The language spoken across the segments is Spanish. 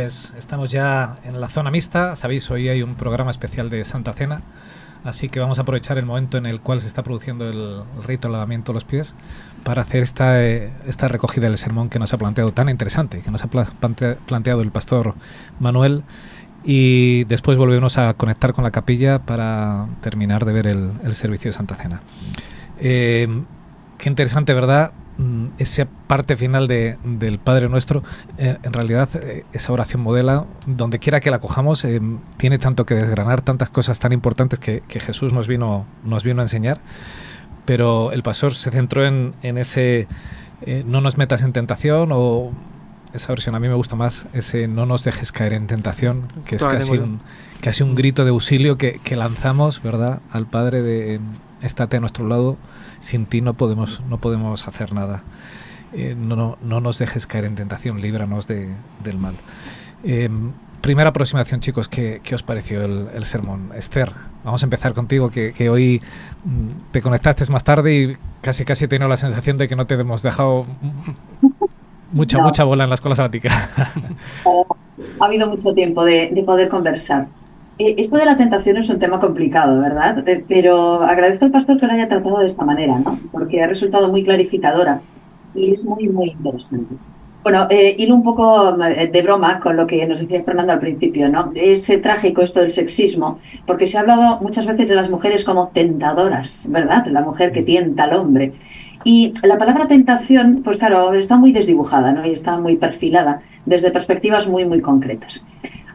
Pues estamos ya en la zona mixta. Sabéis, hoy hay un programa especial de Santa Cena, así que vamos a aprovechar el momento en el cual se está produciendo el rito de lavamiento de los pies para hacer esta recogida del sermón que nos ha planteado tan interesante, que nos ha planteado el pastor Manuel, y después volvemos a conectar con la capilla para terminar de ver el servicio de Santa Cena. Qué interesante, ¿verdad? Esa parte final del Padre Nuestro, en realidad esa oración modela, donde quiera que la cojamos, tiene tanto que desgranar, tantas cosas tan importantes que Jesús nos vino a enseñar, pero el pastor se centró en ese no nos metas en tentación, o esa versión a mí me gusta más, ese no nos dejes caer en tentación, que es casi un grito de auxilio que lanzamos, ¿verdad?, al Padre de estate a nuestro lado, sin ti no podemos hacer nada. No nos dejes caer en tentación, líbranos del mal. Primera aproximación, chicos, ¿qué os pareció el sermón? Esther, vamos a empezar contigo, que hoy te conectaste más tarde y casi he tenido la sensación de que no te hemos dejado mucha bola en la escuela sabática. Ha habido mucho tiempo de poder conversar. Esto de la tentación es un tema complicado, ¿verdad? Pero agradezco al pastor que lo haya tratado de esta manera, ¿no? Porque ha resultado muy clarificadora y es muy, muy interesante. Bueno, hilo un poco de broma con lo que nos decía Fernando al principio, ¿no? Es trágico esto del sexismo, porque se ha hablado muchas veces de las mujeres como tentadoras, ¿verdad? La mujer que tienta al hombre. Y la palabra tentación, pues claro, está muy desdibujada, ¿no? Y está muy perfilada desde perspectivas muy, muy concretas.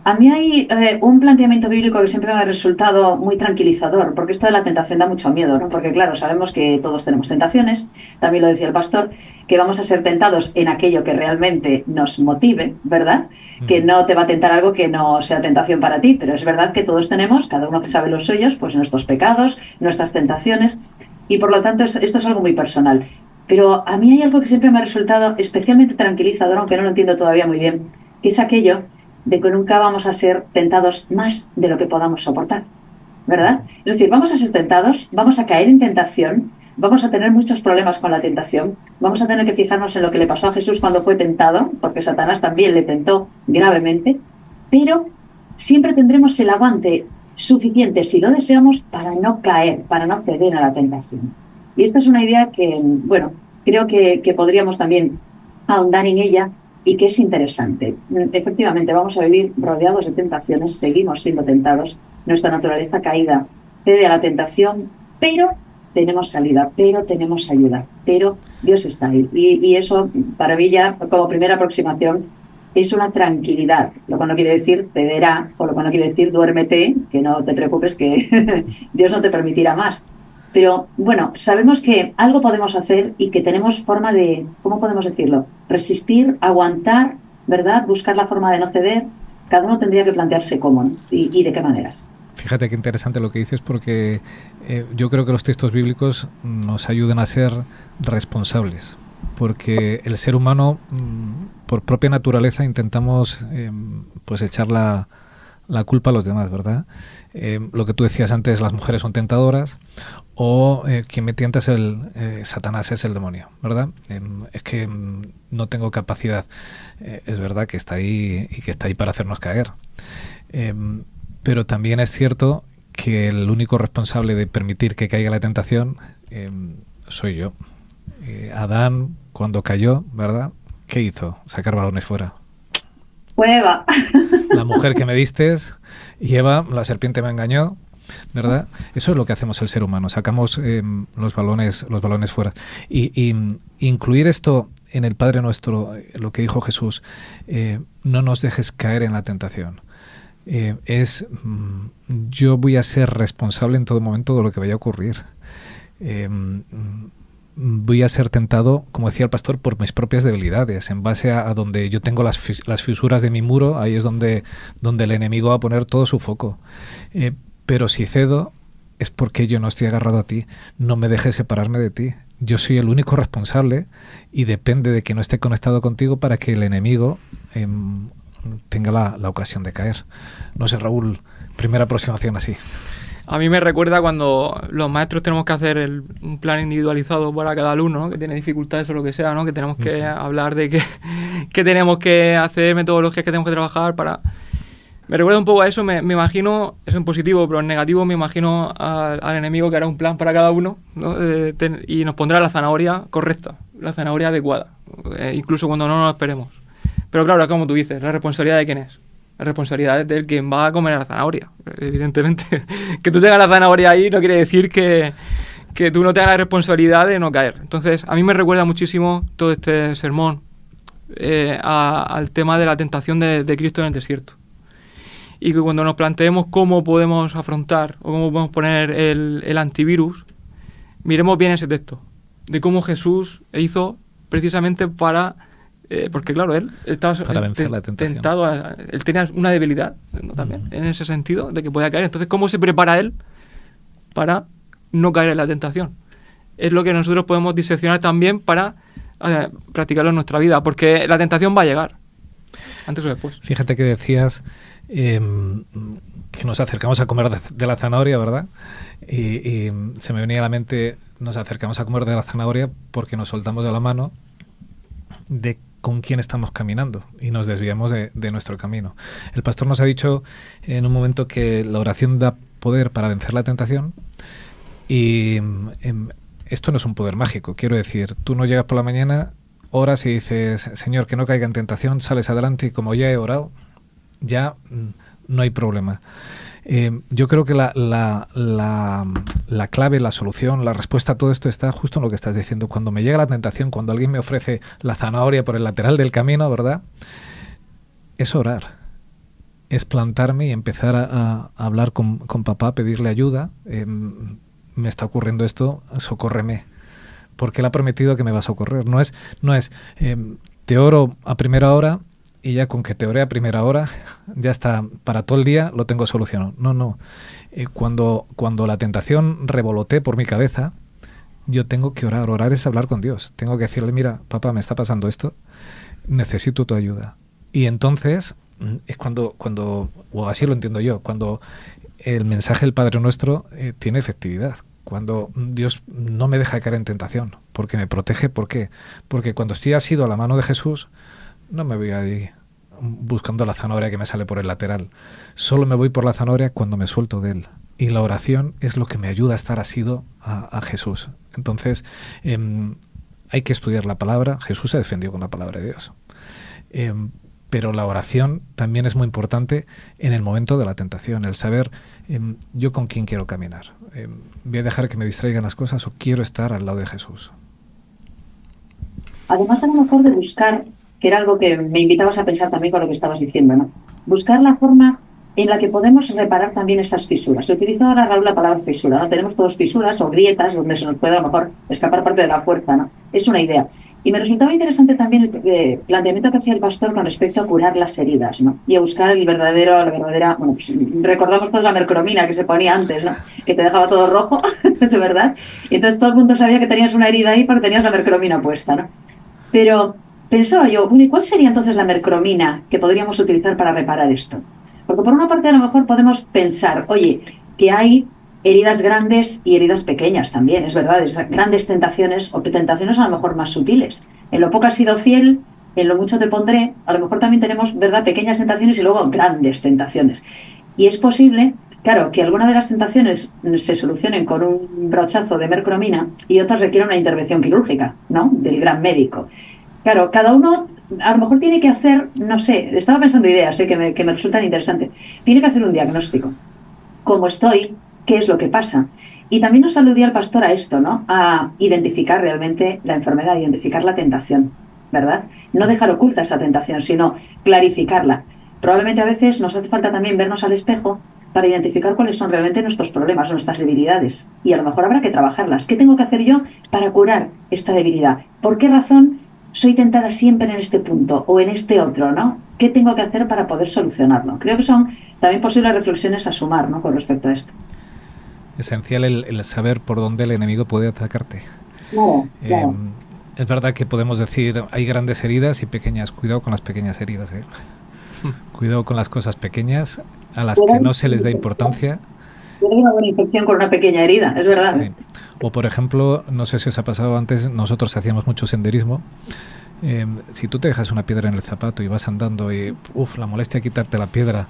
A mí hay un planteamiento bíblico que siempre me ha resultado muy tranquilizador, porque esto de la tentación da mucho miedo, ¿no? Porque claro, sabemos que todos tenemos tentaciones, también lo decía el pastor, que vamos a ser tentados en aquello que realmente nos motive, ¿verdad? Que no te va a tentar algo que no sea tentación para ti, pero es verdad que todos tenemos, cada uno que sabe los suyos, pues nuestros pecados, nuestras tentaciones, y por lo tanto esto es algo muy personal. Pero a mí hay algo que siempre me ha resultado especialmente tranquilizador, aunque no lo entiendo todavía muy bien, que es aquello de que nunca vamos a ser tentados más de lo que podamos soportar, ¿verdad? Es decir, vamos a ser tentados, vamos a caer en tentación, vamos a tener muchos problemas con la tentación, vamos a tener que fijarnos en lo que le pasó a Jesús cuando fue tentado, porque Satanás también le tentó gravemente, pero siempre tendremos el aguante suficiente, si lo deseamos, para no caer, para no ceder a la tentación. Y esta es una idea que, bueno, creo que podríamos también ahondar en ella, y que es interesante. Efectivamente, vamos a vivir rodeados de tentaciones, seguimos siendo tentados, nuestra naturaleza caída cede a la tentación, pero tenemos salida, pero tenemos ayuda, pero Dios está ahí. Y eso, para mí ya, como primera aproximación, es una tranquilidad, lo cual no quiere decir cederá, o lo cual no quiere decir duérmete, que no te preocupes, que Dios no te permitirá más. Pero bueno, sabemos que algo podemos hacer y que tenemos forma de, ¿cómo podemos decirlo? Resistir, aguantar, ¿verdad? Buscar la forma de no ceder. Cada uno tendría que plantearse cómo, ¿no? Y de qué maneras. Fíjate qué interesante lo que dices, porque yo creo que los textos bíblicos nos ayudan a ser responsables, porque el ser humano, por propia naturaleza, intentamos pues echar la culpa a los demás, ¿verdad? Lo que tú decías antes, las mujeres son tentadoras, o quien me tienta es Satanás, es el demonio, ¿verdad? Es que no tengo capacidad. Es verdad que está ahí y que está ahí para hacernos caer. Pero también es cierto que el único responsable de permitir que caiga la tentación soy yo. Adán, cuando cayó, ¿verdad? ¿Qué hizo? Sacar balones fuera. Fue Eva. La mujer que me diste, y Eva, la serpiente me engañó, ¿verdad? Eso es lo que hacemos el ser humano, sacamos los balones fuera. Y incluir esto en el Padre Nuestro, lo que dijo Jesús, no nos dejes caer en la tentación. Yo voy a ser responsable en todo momento de lo que vaya a ocurrir. Voy a ser tentado, como decía el pastor, por mis propias debilidades, en base a donde yo tengo las fisuras de mi muro. Ahí es donde el enemigo va a poner todo su foco. Pero si cedo, es porque yo no estoy agarrado a ti. No me dejes separarme de ti. Yo soy el único responsable y depende de que no esté conectado contigo para que el enemigo tenga la ocasión de caer. No sé, Raúl, primera aproximación así. a mí me recuerda cuando los maestros tenemos que hacer un plan individualizado para cada alumno, ¿no? Que tiene dificultades o lo que sea, ¿no? Que tenemos que hablar de qué tenemos que hacer, metodologías que tenemos que trabajar para... Me recuerda un poco a eso, me imagino, eso en positivo, pero en negativo me imagino al enemigo que hará un plan para cada uno, ¿no? Y nos pondrá la zanahoria correcta, la zanahoria adecuada, incluso cuando no nos lo esperemos. Pero claro, como tú dices, ¿la responsabilidad de quién es? La responsabilidad es del quien va a comer la zanahoria, evidentemente. Que tú tengas la zanahoria ahí no quiere decir que tú no tengas la responsabilidad de no caer. Entonces, a mí me recuerda muchísimo todo este sermón al tema de la tentación de Cristo en el desierto. Y que cuando nos planteemos cómo podemos afrontar o cómo podemos poner el antivirus, miremos bien ese texto, de cómo Jesús hizo precisamente para... porque claro, él estaba para vencer la tentación. Tentado, él tenía una debilidad, ¿no? También, en ese sentido, de que podía caer. Entonces, ¿cómo se prepara él para no caer en la tentación? Es lo que nosotros podemos diseccionar también para practicarlo en nuestra vida, porque la tentación va a llegar, antes o después. Fíjate que decías que nos acercamos a comer de la zanahoria, ¿verdad? Y se me venía a la mente, nos acercamos a comer de la zanahoria porque nos soltamos de la mano de con quién estamos caminando y nos desviamos de nuestro camino. El pastor nos ha dicho en un momento que la oración da poder para vencer la tentación y esto no es un poder mágico. Quiero decir, tú no llegas por la mañana, oras y dices, Señor, que no caiga en tentación, sales adelante y como ya he orado, ya no hay problema. Yo creo que la clave, la solución, la respuesta a todo esto está justo en lo que estás diciendo. Cuando me llega la tentación, cuando alguien me ofrece la zanahoria por el lateral del camino, ¿verdad? Es orar. Es plantarme y empezar a hablar con papá, pedirle ayuda. Me está ocurriendo esto, socórreme. Porque él ha prometido que me va a socorrer. No es te oro a primera hora y ya con que te oré a primera hora, ya está, para todo el día lo tengo solucionado. No. Cuando la tentación revolote por mi cabeza, yo tengo que orar. Orar es hablar con Dios. Tengo que decirle, mira, papá, me está pasando esto, necesito tu ayuda. Y entonces es cuando o así lo entiendo yo, cuando el mensaje del Padre Nuestro tiene efectividad. Cuando Dios no me deja caer en tentación, porque me protege. ¿Por qué? Porque cuando estoy asido a la mano de Jesús, no me voy ahí buscando la zanahoria que me sale por el lateral. Solo me voy por la zanahoria cuando me suelto de él. Y la oración es lo que me ayuda a estar asido a Jesús. Entonces, hay que estudiar la palabra. Jesús se defendió con la palabra de Dios. Pero la oración también es muy importante en el momento de la tentación. El saber yo con quién quiero caminar. ¿Voy a dejar que me distraigan las cosas o quiero estar al lado de Jesús? Además, a lo mejor de buscar, que era algo que me invitabas a pensar también con lo que estabas diciendo, ¿no? Buscar la forma en la que podemos reparar también esas fisuras. Se utiliza ahora, Raúl, la palabra fisura, ¿no? Tenemos todos fisuras o grietas donde se nos puede a lo mejor escapar parte de la fuerza, ¿no? Es una idea. Y me resultaba interesante también el planteamiento que hacía el pastor con respecto a curar las heridas, ¿no? Y a buscar la verdadera, bueno, pues recordamos todos la mercromina que se ponía antes, ¿no? Que te dejaba todo rojo, ¿es verdad? Y entonces todo el mundo sabía que tenías una herida ahí porque tenías la mercromina puesta, ¿no? Pero pensaba yo, bueno, ¿y cuál sería entonces la mercromina que podríamos utilizar para reparar esto? Porque por una parte a lo mejor podemos pensar, oye, que hay heridas grandes y heridas pequeñas también, es verdad, grandes tentaciones o tentaciones a lo mejor más sutiles. En lo poco has sido fiel, en lo mucho te pondré, a lo mejor también tenemos, ¿verdad?, pequeñas tentaciones y luego grandes tentaciones. Y es posible, claro, que alguna de las tentaciones se solucionen con un brochazo de mercromina y otras requieren una intervención quirúrgica, ¿no?, del gran médico. Claro, cada uno a lo mejor tiene que hacer, no sé, estaba pensando ideas que me resultan interesantes. Tiene que hacer un diagnóstico. ¿Cómo estoy? ¿Qué es lo que pasa? Y también nos aludía el pastor a esto, ¿no? A identificar realmente la enfermedad, identificar la tentación, ¿verdad? No dejar oculta esa tentación, sino clarificarla. Probablemente a veces nos hace falta también vernos al espejo para identificar cuáles son realmente nuestros problemas, nuestras debilidades. Y a lo mejor habrá que trabajarlas. ¿Qué tengo que hacer yo para curar esta debilidad? ¿Por qué razón soy tentada siempre en este punto o en este otro, ¿no? ¿Qué tengo que hacer para poder solucionarlo? Creo que son también posibles reflexiones a sumar, ¿no?, con respecto a esto. Esencial el saber por dónde el enemigo puede atacarte. Claro. Es verdad que podemos decir, hay grandes heridas y pequeñas. Cuidado con las pequeñas heridas, Cuidado con las cosas pequeñas a las que no se les da importancia tienes una buena infección con una pequeña herida, es verdad. Sí. O por ejemplo, no sé si os ha pasado antes, nosotros hacíamos mucho senderismo. Si tú te dejas una piedra en el zapato y vas andando y la molestia de quitarte la piedra,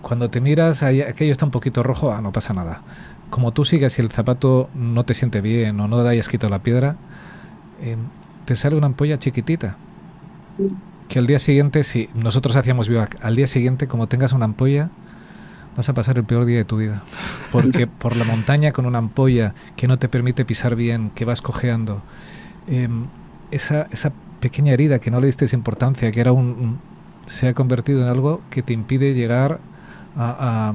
cuando te miras, aquello está un poquito rojo, no pasa nada. Como tú sigas y el zapato no te siente bien o no te hayas quitado la piedra, te sale una ampolla chiquitita. Que al día siguiente, si nosotros hacíamos bivac, al día siguiente, como tengas una ampolla, vas a pasar el peor día de tu vida. Porque por la montaña con una ampolla que no te permite pisar bien, que vas cojeando, esa pequeña herida que no le diste importancia, que era se ha convertido en algo que te impide llegar a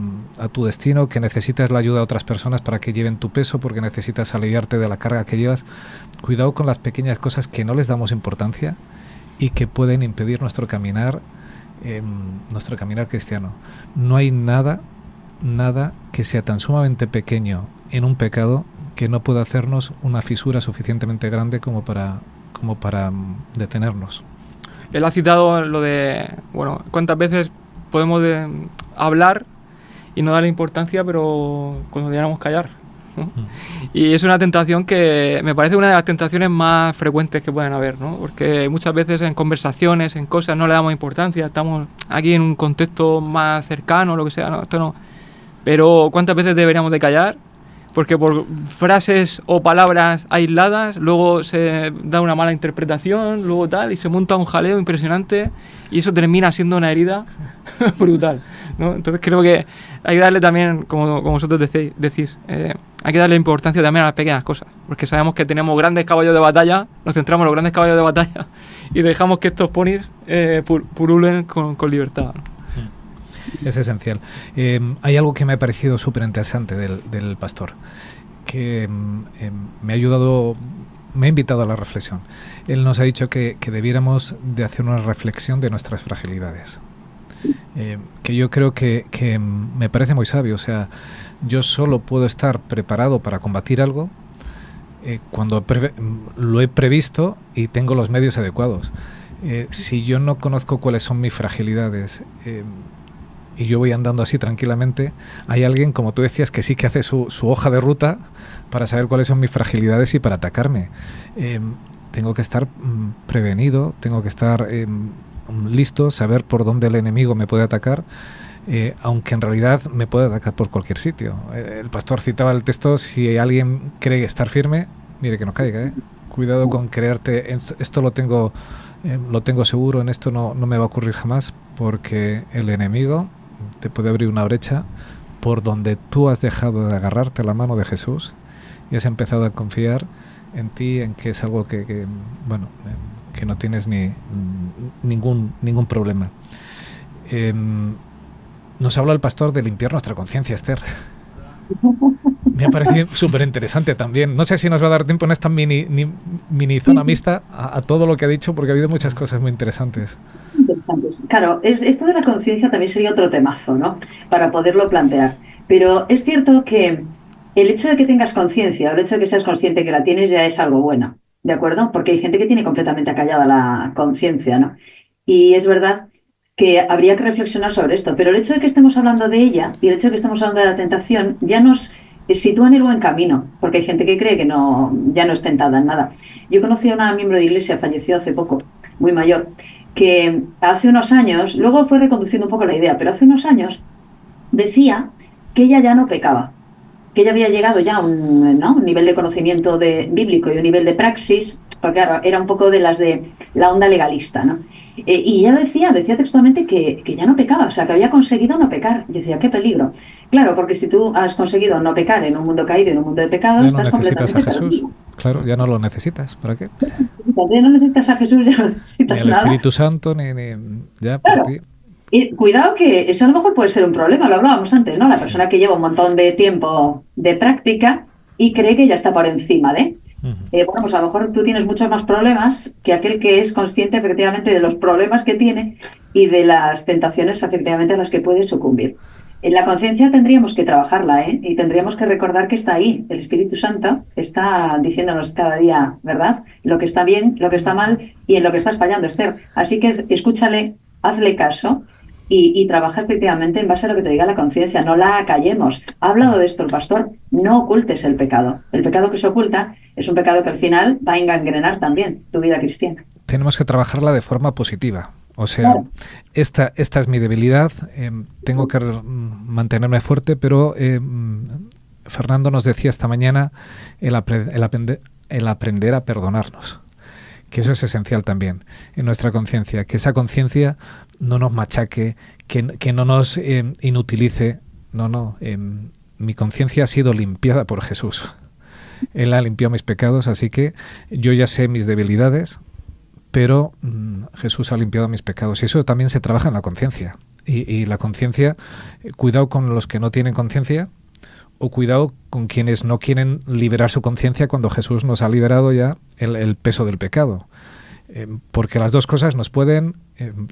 tu destino, que necesitas la ayuda de otras personas para que lleven tu peso, porque necesitas aliviarte de la carga que llevas. Cuidado con las pequeñas cosas que no les damos importancia y que pueden impedir nuestro caminar cristiano. No hay nada que sea tan sumamente pequeño en un pecado que no pueda hacernos una fisura suficientemente grande como para detenernos. Él ha citado lo de, cuántas veces podemos hablar y no darle importancia, pero cuando debiéramos callar, ¿no? Y es una tentación que me parece una de las tentaciones más frecuentes que pueden haber, ¿no? Porque muchas veces en conversaciones, en cosas, no le damos importancia, estamos aquí en un contexto más cercano, lo que sea, ¿no? Esto no. Pero ¿cuántas veces deberíamos de callar? Porque por frases o palabras aisladas luego se da una mala interpretación, luego tal, y se monta un jaleo impresionante y eso termina siendo una herida brutal, ¿no? Entonces creo que hay que darle también, como vosotros decís, hay que darle importancia también a las pequeñas cosas, porque sabemos que tenemos grandes caballos de batalla, nos centramos en los grandes caballos de batalla y dejamos que estos ponis purulen con libertad, ¿no? Es esencial. Hay algo que me ha parecido súper interesante del pastor, que me ha ayudado, me ha invitado a la reflexión. Él nos ha dicho que debiéramos de hacer una reflexión de nuestras fragilidades. Que yo creo que me parece muy sabio. O sea, yo solo puedo estar preparado para combatir algo cuando lo he previsto y tengo los medios adecuados. Si yo no conozco cuáles son mis fragilidades, y yo voy andando así tranquilamente, hay alguien, como tú decías, que sí que hace su hoja de ruta para saber cuáles son mis fragilidades y para atacarme. Tengo que estar prevenido, tengo que estar listo, saber por dónde el enemigo me puede atacar, aunque en realidad me puede atacar por cualquier sitio. El pastor citaba el texto, si alguien cree estar firme, mire que no caiga, Cuidado con creerte, esto lo tengo seguro, en esto no me va a ocurrir jamás, porque el enemigo te puede abrir una brecha por donde tú has dejado de agarrarte a la mano de Jesús y has empezado a confiar en ti, en que es algo que no tienes ningún problema. Nos habla el pastor de limpiar nuestra conciencia, Esther. Me ha parecido súper interesante también. No sé si nos va a dar tiempo en esta mini zona mixta a todo lo que ha dicho, porque ha habido muchas cosas muy interesantes. Claro, esto de la conciencia también sería otro temazo, ¿no? Para poderlo plantear. Pero es cierto que el hecho de que tengas conciencia, o el hecho de que seas consciente que la tienes, ya es algo bueno, ¿de acuerdo? Porque hay gente que tiene completamente acallada la conciencia, ¿no? Y es verdad que habría que reflexionar sobre esto, pero el hecho de que estemos hablando de ella y el hecho de que estemos hablando de la tentación ya nos sitúa en el buen camino, porque hay gente que cree que ya no es tentada en nada. Yo conocí a una miembro de iglesia, falleció hace poco, muy mayor, que hace unos años, luego fue reconduciendo un poco la idea, pero hace unos años decía que ella ya no pecaba, que ella había llegado ya a un nivel de conocimiento bíblico y un nivel de praxis, porque claro, era un poco de las de la onda legalista, ¿no? Y ella decía textualmente que ya no pecaba, o sea, que había conseguido no pecar. Yo decía, qué peligro. Claro, porque si tú has conseguido no pecar en un mundo caído, en un mundo de pecados, ya no estás necesitas a Jesús. Perdido. Claro, ya no lo necesitas. ¿Para qué? Ya no necesitas a Jesús, ya no necesitas ni al nada. Espíritu Santo, ni ya claro. por ti. Y cuidado que eso a lo mejor puede ser un problema, lo hablábamos antes, ¿no? La persona que lleva un montón de tiempo de práctica y cree que ya está por encima de... pues a lo mejor tú tienes muchos más problemas que aquel que es consciente efectivamente de los problemas que tiene y de las tentaciones efectivamente a las que puede sucumbir. En la conciencia tendríamos que trabajarla, y tendríamos que recordar que está ahí. El Espíritu Santo está diciéndonos cada día, ¿verdad? Lo que está bien, lo que está mal y en lo que estás fallando, Esther. Así que escúchale, hazle caso y trabaja efectivamente en base a lo que te diga la conciencia, no la acallemos. Ha hablado de esto el pastor, no ocultes el pecado. El pecado que se oculta es un pecado que al final va a engangrenar también tu vida cristiana. Tenemos que trabajarla de forma positiva. O sea, Claro. esta es mi debilidad, tengo que mantenerme fuerte, pero Fernando nos decía esta mañana el aprender a perdonarnos, que eso es esencial también en nuestra conciencia, que esa conciencia no nos machaque, que no nos inutilice. No, mi conciencia ha sido limpiada por Jesús. Él ha limpiado mis pecados, así que yo ya sé mis debilidades, pero Jesús ha limpiado mis pecados. Y eso también se trabaja en la conciencia. Y la conciencia, cuidado con los que no tienen conciencia, o cuidado con quienes no quieren liberar su conciencia cuando Jesús nos ha liberado ya el peso del pecado. Porque las dos cosas nos pueden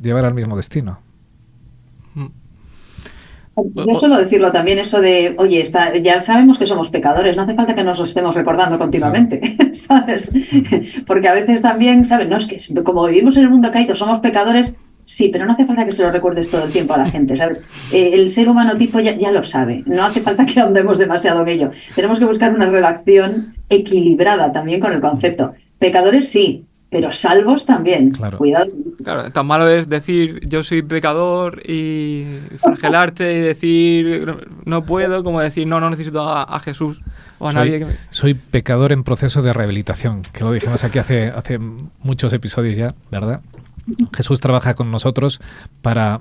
llevar al mismo destino. Yo suelo decirlo también, eso de, oye, ya sabemos que somos pecadores, no hace falta que nos lo estemos recordando continuamente, ¿sabes? Porque a veces también, ¿sabes? No, es que como vivimos en el mundo caído, somos pecadores, sí, pero no hace falta que se lo recuerdes todo el tiempo a la gente, ¿sabes? El ser humano tipo ya lo sabe, no hace falta que ahondemos demasiado en ello. Tenemos que buscar una relación equilibrada también con el concepto. Pecadores sí, pero salvos también. Claro. Cuidado. Claro, tan malo es decir yo soy pecador y flagelarte y decir no puedo, como decir no necesito a Jesús o a nadie. Soy pecador en proceso de rehabilitación, que lo dijimos aquí hace muchos episodios ya, ¿verdad? Jesús trabaja con nosotros para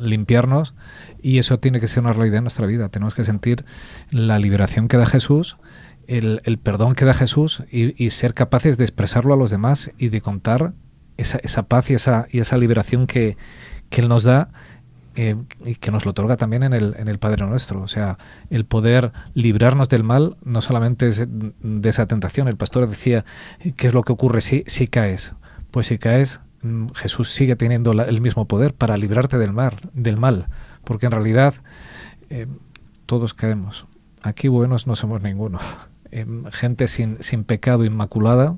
limpiarnos, y eso tiene que ser una realidad en nuestra vida. Tenemos que sentir la liberación que da Jesús, el perdón que da Jesús, y ser capaces de expresarlo a los demás y de contar esa paz y esa liberación que Él nos da, y que nos lo otorga también en el Padre Nuestro. O sea, el poder librarnos del mal no solamente es de esa tentación. El pastor decía, ¿qué es lo que ocurre si caes? Pues si caes, Jesús sigue teniendo el mismo poder para librarte del mal, porque en realidad todos caemos. Aquí buenos no somos ninguno. Gente sin pecado, inmaculada,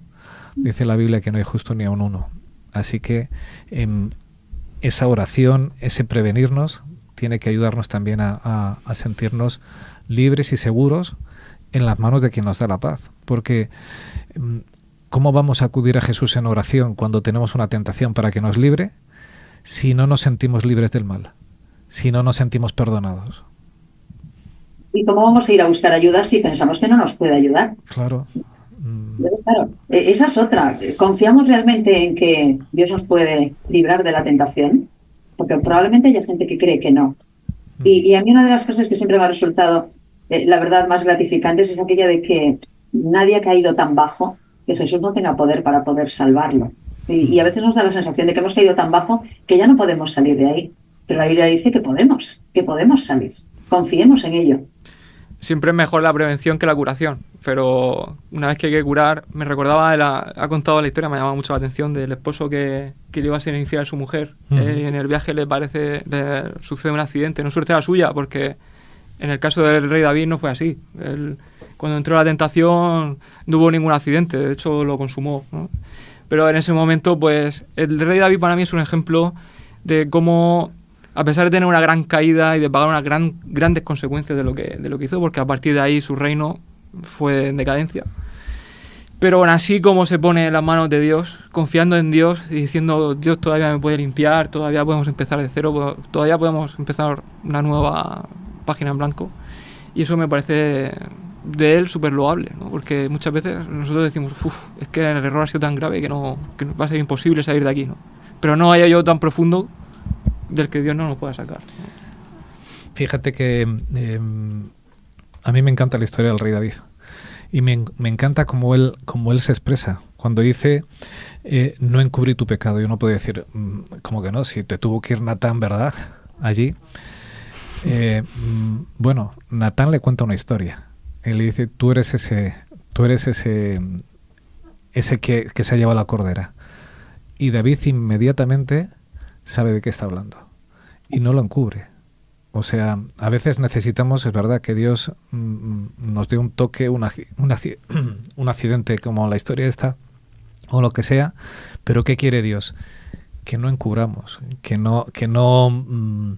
dice la Biblia que no hay justo ni aun uno. Así que esa oración, ese prevenirnos, tiene que ayudarnos también a sentirnos libres y seguros en las manos de quien nos da la paz. Porque ¿cómo vamos a acudir a Jesús en oración cuando tenemos una tentación para que nos libre, si no nos sentimos libres del mal, si no nos sentimos perdonados? ¿Y cómo vamos a ir a buscar ayuda si pensamos que no nos puede ayudar? Claro. Entonces, claro, esa es otra. ¿Confiamos realmente en que Dios nos puede librar de la tentación? Porque probablemente haya gente que cree que no. Y a mí una de las cosas que siempre me ha resultado, la verdad, más gratificantes es aquella de que nadie ha caído tan bajo que Jesús no tenga poder para poder salvarlo. Y a veces nos da la sensación de que hemos caído tan bajo que ya no podemos salir de ahí. Pero la Biblia dice que podemos salir. Confiemos en ello. Siempre es mejor la prevención que la curación, pero una vez que hay que curar, me recordaba, ha contado la historia, me llama mucho la atención, del esposo que le iba a ser infiel a su mujer. En el viaje le sucede un accidente, no suerte la suya, porque en el caso del rey David no fue así. Él, cuando entró en la tentación no hubo ningún accidente, de hecho lo consumó, ¿no? Pero en ese momento, pues, el rey David para mí es un ejemplo de cómo, a pesar de tener una gran caída y de pagar unas grandes consecuencias de lo que hizo, porque a partir de ahí su reino fue en decadencia. Pero aún así, como se pone en las manos de Dios, confiando en Dios y diciendo, Dios todavía me puede limpiar, todavía podemos empezar de cero, todavía podemos empezar una nueva página en blanco. Y eso me parece de él súper loable, ¿no? Porque muchas veces nosotros decimos, es que el error ha sido tan grave que va a ser imposible salir de aquí, ¿no? Pero no hay yo tan profundo del que Dios no nos pueda sacar. Fíjate que a mí me encanta la historia del rey David, y me encanta cómo él se expresa cuando dice no encubrí tu pecado. Y uno puede decir, ¿cómo que no? Si te tuvo que ir Natán, ¿verdad? Allí. Bueno, Natán le cuenta una historia. Él le dice, tú eres ese que se ha llevado la cordera. Y David inmediatamente sabe de qué está hablando y no lo encubre. O sea, a veces necesitamos, es verdad, que Dios nos dé un toque, un accidente como la historia esta o lo que sea, pero ¿qué quiere Dios? que no encubramos, que no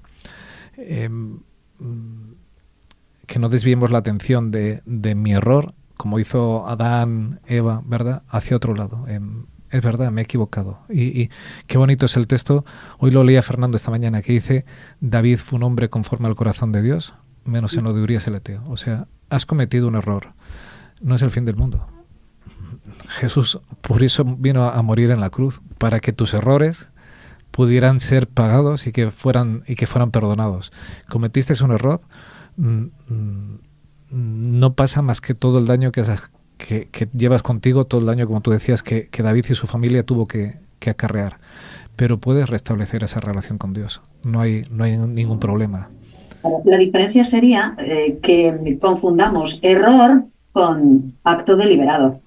desviemos la atención de mi error, como hizo Adán, Eva, ¿verdad?, hacia otro lado. Es verdad, me he equivocado. Y qué bonito es el texto. Hoy lo leía Fernando esta mañana, que dice: David fue un hombre conforme al corazón de Dios, menos en lo de Urías el Eteo. O sea, has cometido un error. No es el fin del mundo. Jesús por eso vino a morir en la cruz, para que tus errores pudieran ser pagados y que fueran perdonados. Cometiste un error, no pasa más que todo el daño que llevas contigo, todo el daño, como tú decías, que David y su familia tuvo que acarrear. Pero puedes restablecer esa relación con Dios. No hay ningún problema. La diferencia sería que confundamos error con acto deliberado.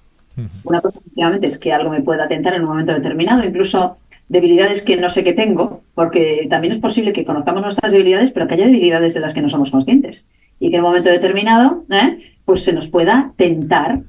Una cosa, efectivamente, es que algo me pueda tentar en un momento determinado, incluso debilidades que no sé que tengo, porque también es posible que conozcamos nuestras debilidades, pero que haya debilidades de las que no somos conscientes. Y que en un momento determinado, pues se nos pueda tentar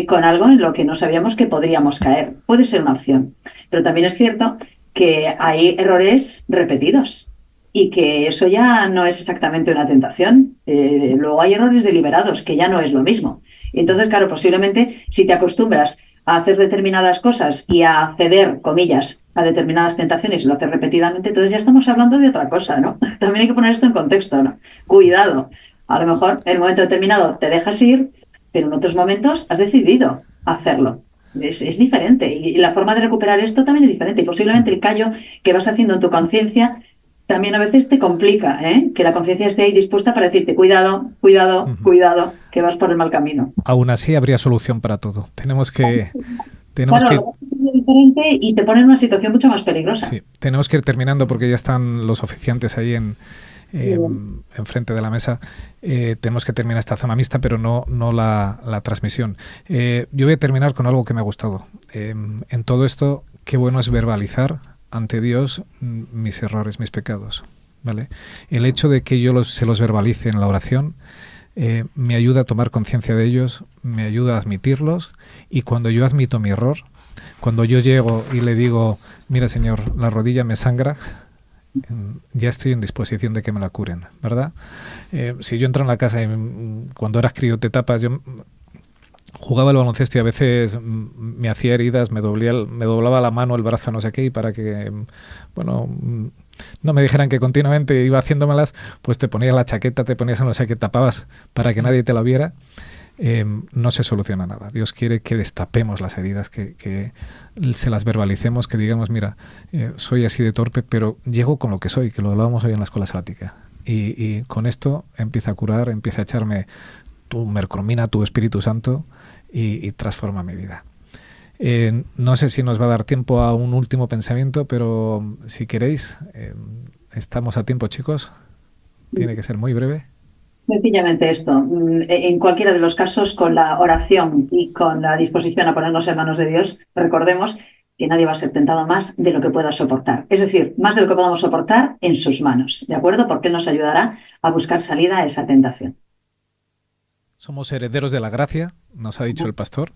con algo en lo que no sabíamos que podríamos caer. Puede ser una opción. Pero también es cierto que hay errores repetidos y que eso ya no es exactamente una tentación. Luego hay errores deliberados, que ya no es lo mismo. Entonces, claro, posiblemente si te acostumbras a hacer determinadas cosas y a ceder, comillas, a determinadas tentaciones y lo haces repetidamente, entonces ya estamos hablando de otra cosa, ¿no? También hay que poner esto en contexto, ¿no? Cuidado. A lo mejor en un momento determinado te dejas ir, pero en otros momentos has decidido hacerlo. Es diferente y la forma de recuperar esto también es diferente. Y posiblemente el callo que vas haciendo en tu conciencia también a veces te complica, que la conciencia esté ahí dispuesta para decirte cuidado, que vas por el mal camino. Aún así habría solución para todo. Tenemos que Claro, es diferente y te pone en una situación mucho más peligrosa. Sí, tenemos que ir terminando porque ya están los oficiantes ahí enfrente de la mesa. Tenemos que terminar esta zona mixta, pero no la transmisión. Yo voy a terminar con algo que me ha gustado. En todo esto, qué bueno es verbalizar ante Dios mis errores, mis pecados, ¿vale? El hecho de que yo se los verbalice en la oración me ayuda a tomar conciencia de ellos, me ayuda a admitirlos, y cuando yo admito mi error, cuando yo llego y le digo: mira, Señor, la rodilla me sangra, ya estoy en disposición de que me la curen, ¿verdad? Si yo entro en la casa y cuando eras crío te tapas, yo jugaba al baloncesto y a veces me hacía heridas, me doblaba la mano, el brazo, no sé qué, y para que, no me dijeran que continuamente iba haciéndomelas, pues te ponías la chaqueta, te ponías en no sé qué, tapabas para que nadie te la viera. No se soluciona nada. Dios quiere que destapemos las heridas, que se las verbalicemos, que digamos: mira, soy así de torpe, pero llego con lo que soy, que lo hablábamos hoy en la escuela sabática. Y con esto empieza a curar, empieza a echarme tu mercromina, tu Espíritu Santo, y transforma mi vida. No sé si nos va a dar tiempo a un último pensamiento, pero si queréis, estamos a tiempo, chicos. Tiene que ser muy breve. Sencillamente esto, en cualquiera de los casos, con la oración y con la disposición a ponernos en manos de Dios, recordemos que nadie va a ser tentado más de lo que pueda soportar. Es decir, más de lo que podamos soportar en sus manos, ¿de acuerdo? Porque Él nos ayudará a buscar salida a esa tentación. Somos herederos de la gracia, nos ha dicho el pastor,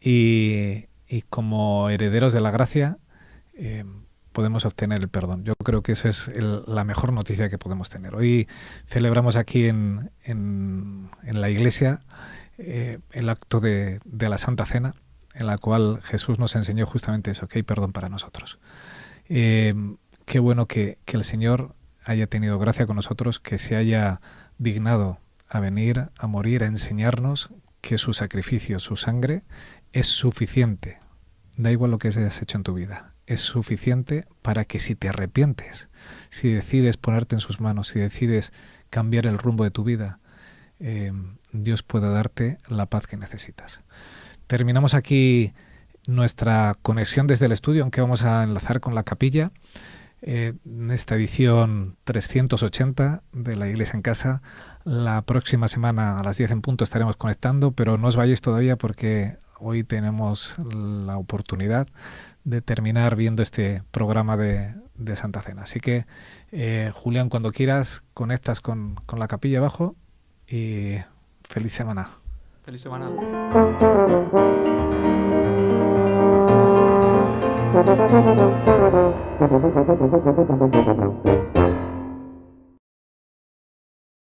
y como herederos de la gracia podemos obtener el perdón. Yo creo que eso es la mejor noticia que podemos tener. Hoy celebramos aquí en la iglesia el acto de la Santa Cena, en la cual Jesús nos enseñó justamente eso, que hay perdón para nosotros. Qué bueno que el Señor haya tenido gracia con nosotros, que se haya dignado a venir, a morir, a enseñarnos que su sacrificio, su sangre, es suficiente. Da igual lo que hayas hecho en tu vida. Es suficiente para que si te arrepientes, si decides ponerte en sus manos, si decides cambiar el rumbo de tu vida, Dios pueda darte la paz que necesitas. Terminamos aquí nuestra conexión desde el estudio, aunque vamos a enlazar con la capilla, en esta edición 380 de la Iglesia en Casa. La próxima semana a las 10 en punto estaremos conectando, pero no os vayáis todavía porque hoy tenemos la oportunidad de terminar viendo este programa de Santa Cena. Así que, Julián, cuando quieras, conectas con la capilla abajo y feliz semana. Feliz semana.